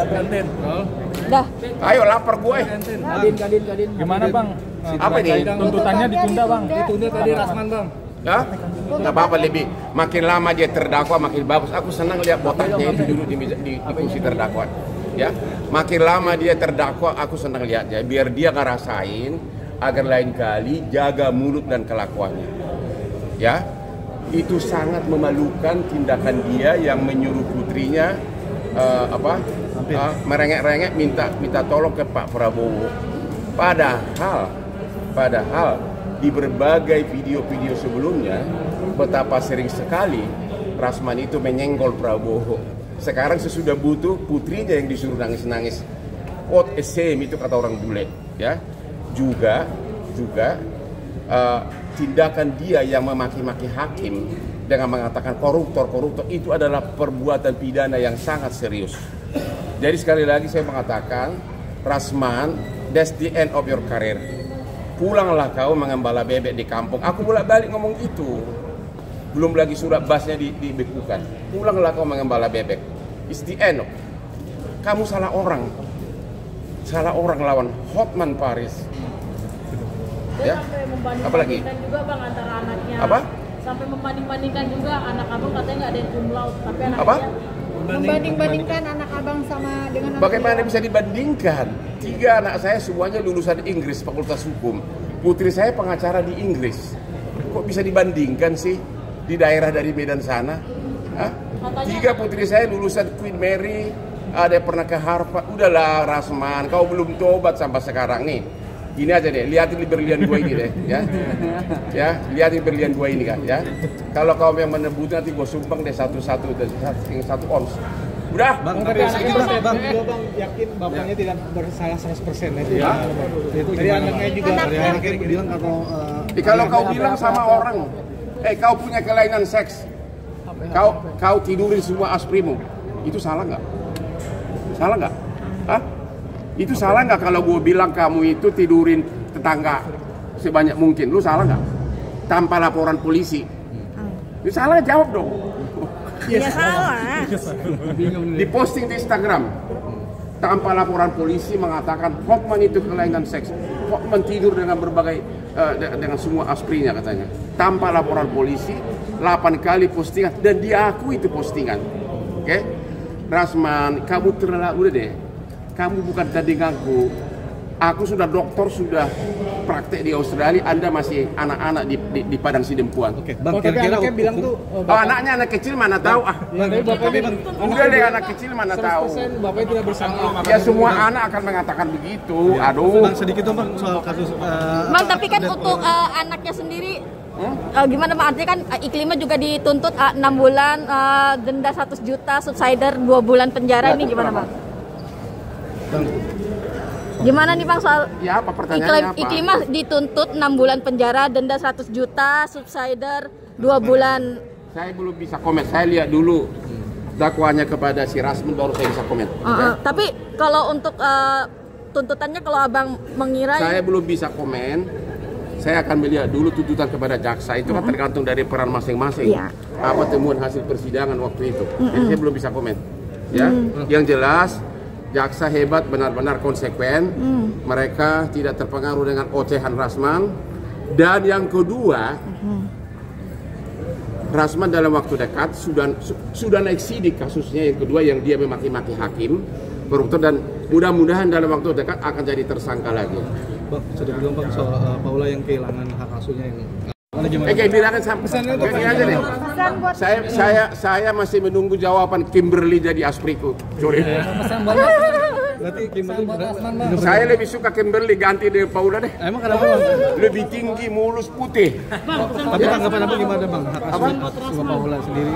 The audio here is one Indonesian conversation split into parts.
Kantin. Dah. Ayo lapar gue. Kadin. Gimana bang? Apa ini? Tuntutannya ditunda bang. Ditunda tadi Rasman bang. Ya? Nggak apa-apa, lebih makin lama dia terdakwa makin bagus. Aku senang lihat botaknya itu dulu di kursi terdakwa. Ya, makin lama dia terdakwa, aku senang lihatnya. Biar dia ngerasain agar lain kali jaga mulut dan kelakuannya. Ya, itu sangat memalukan tindakan dia yang menyuruh putrinya merengek-rengek minta tolong ke Pak Prabowo. Padahal di berbagai video-video sebelumnya betapa sering sekali Rasman itu menyenggol Prabowo. Sekarang sesudah butuh putrinya yang disuruh nangis-nangis. What a shame, itu kata orang bule. Ya, juga tindakan dia yang memaki-maki hakim dengan mengatakan koruptor itu adalah perbuatan pidana yang sangat serius. Jadi sekali lagi saya mengatakan, Rasman, that's the end of your career. Pulanglah kau mengembala bebek di kampung. Aku bolak-balik ngomong itu. Belum lagi surat basnya dibekukan. Pulanglah kau mengembala bebek. It's the end. Kamu salah orang lawan Hotman Paris. Ya. Apalagi? Juga bang antara anaknya. Apa? Sampai membanding-bandingkan juga anak abang katanya nggak ada yang cum laude, tapi anak apa? Membanding-bandingkan anak abang sama dengan anak bagaimana bisa dibandingkan? 3 anak saya semuanya lulusan Inggris, Fakultas Hukum. Putri saya pengacara di Inggris. Kok bisa dibandingkan sih di daerah dari Medan sana? Hah? 3 putri saya lulusan Queen Mary, ada yang pernah ke Harvard. Udahlah Rasman, kau belum tobat sampai sekarang nih. Gini aja deh, lihatin berlian gua ini deh, ya. Ya, lihatin berlian gua ini kan, ya. Kalau kau yang menebut nanti gua sumbang deh satu ons. Udah. Bang, tapi bang yakin bapaknya tidak bersalah 100% itu. Ya. Itu dari anaknya juga bilang kalau kau bilang sama orang, kau punya kelainan seks. Kau tidurin semua asprimu. Itu salah nggak? Salah nggak? Hah? Itu salah nggak kalau gue bilang kamu itu tidurin tetangga sebanyak mungkin? Lu salah nggak? Tanpa laporan polisi? Ini salah, jawab dong. Ya salah. Di posting di Instagram tanpa laporan polisi mengatakan Hotman itu kelainan seks. Hotman tidur dengan berbagai dengan semua asprinya katanya. Tanpa laporan polisi, 8 kali postingan dan diakui itu postingan. Oke? Rasman, kamu terlalu udah deh. Kamu bukan tandinganku. Aku sudah doktor, sudah praktek di Australia. Anda masih anak-anak di Padang Sidempuan. Oke, bang, kira-kira anaknya bilang tuh. Anaknya anak kecil mana tahu ah. Udah deh, anak kecil mana tahu. Bapaknya tidak bersama. Ya semua anak akan mengatakan begitu. Aduh. Bang, sedikit dong bang soal kasus. Bang, tapi kan untuk anaknya sendiri. Gimana bang? Artinya kan Iklimah juga dituntut 6 bulan, denda 100 juta, subsider 2 bulan penjara. Ini gimana bang? Gimana nih bang soal ya, apa pertanyaannya apa? Iklimah dituntut 6 bulan penjara, denda 100 juta, subsider 2 bulan. Saya belum bisa komen, saya lihat dulu dakwaannya kepada si Rasman baru saya bisa komen. Tapi kalau untuk tuntutannya, kalau abang mengira saya belum bisa komen. Saya akan melihat dulu tuntutan kepada jaksa, itu kan tergantung dari peran masing-masing. Apa temuan hasil persidangan waktu itu. Jadi saya belum bisa komen. Ya, yang jelas jaksa hebat, benar-benar konsekuen. Mereka tidak terpengaruh dengan ocehan Rasman. Dan yang kedua, Rasman dalam waktu dekat sudah naik sidik kasusnya yang kedua, yang dia memaki-maki hakim, koruptor, dan mudah-mudahan dalam waktu dekat akan jadi tersangka lagi. Bang, sudah bilang bang soal Paula yang kehilangan hak asuhnya ini. Kayak bilangin sampai aja deh. Saya masih menunggu jawaban Kimberly jadi aspriku. Sorry. Berarti Kimberly saya lebih suka Kimberly ganti dari Paula deh. Emang kenapa bang? Lebih tinggi, mulus, putih. Tapi tanggapan apa gimana bang? Hak asuh sama Paula sendiri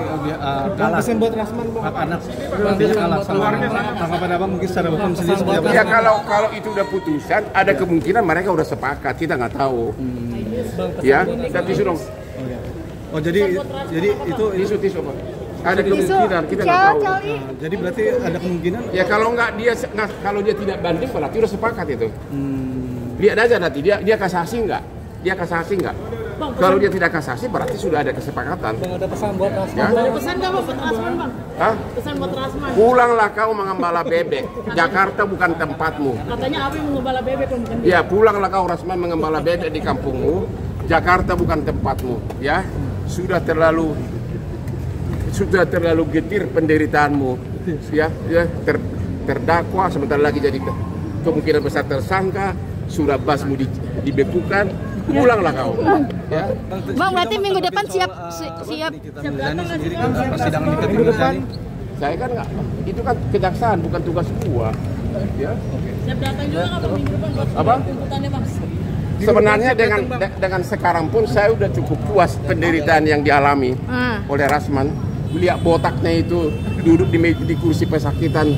kalah. Pesan buat Rasman bang. Hak anak dia kalah sama. Tanggapan abang mungkin secara hukum sendiri seperti apa? Ya kalau itu udah putusan, ada kemungkinan mereka udah sepakat, kita nggak tahu. Ya, kita tisu dong. Oh jadi itu tisu apa? Ada kemungkinan, kita nggak tahu. Jadi berarti ada kemungkinan? Ya kalau dia tidak banding berarti udah sepakat itu. Lihat aja nanti dia kasasi nggak? Kalau dia tidak kasasi berarti sudah ada kesepakatan. Bang, ada pesan buat Rasman. Ya? Ada pesan nggak Bang buat Rasman Bang? Hah? Pesan buat Rasman. Pulanglah kau mengembala bebek. Jakarta bukan tempatmu. Katanya Abi mau ngembala bebek kalau bukan dia. Ya, pulanglah kau Rasman mengembala bebek di kampungmu. Jakarta bukan tempatmu, ya. Sudah terlalu getir penderitaanmu, ya. Terdakwa sebentar lagi jadi kemungkinan besar tersangka. Sudah basmu dibekukan. Pulanglah kau. Ya. Bang, berarti minggu depan siap. Nikita Mirzani sendiri kan persidangan Nikita Mirzani. Saya kan nggak, itu kan kejaksaan bukan tugas gua. Ya. Siap datang juga nggak Bang minggu depan buat Apa? tuntutannya Bang? Sebenarnya dengan sekarang pun saya udah cukup puas penderitaan yang dialami oleh Rasman. Lihat botaknya itu duduk di kursi pesakitan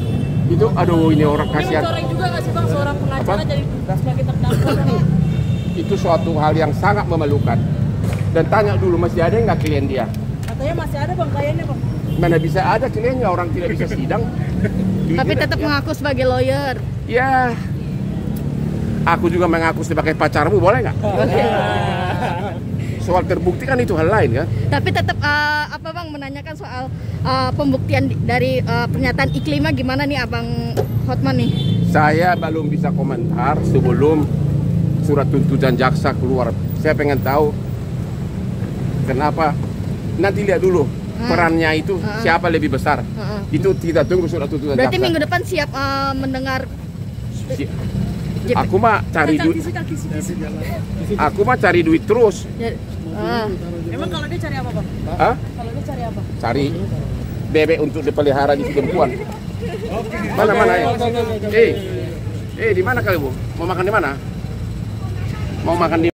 itu, aduh ini orang Ini kasihan. mencoreng juga nggak sih Bang seorang pengacara jadi sebagai terdakwa? Itu suatu hal yang sangat memalukan. Dan tanya dulu masih ada nggak klien dia? Katanya masih ada Bang kliennya Bang. Mana bisa ada kliennya, orang tidak bisa sidang. Tapi tetap mengaku sebagai lawyer. Ya, aku juga mengaku sebagai pacarmu, boleh nggak? Soal terbukti kan itu hal lain kan. Tapi tetap apa Bang menanyakan soal pembuktian dari pernyataan Iklima gimana nih Abang Hotman nih? Saya belum bisa komentar sebelum surat tuntutan jaksa keluar. Saya pengen tahu kenapa. Nanti lihat dulu perannya itu siapa lebih besar. Itu kita tunggu surat tuntutan Berarti jaksa. minggu depan siap mendengar. Aku mah cari duit. Aku mah cari duit terus. Emang kalau dia cari apa Bang? Hah? Kalau dia cari apa? Cari bebek untuk dipelihara di Sidempuan. Mana ya? Di mana kalian, Bu? Mau makan di mana? Mau makan di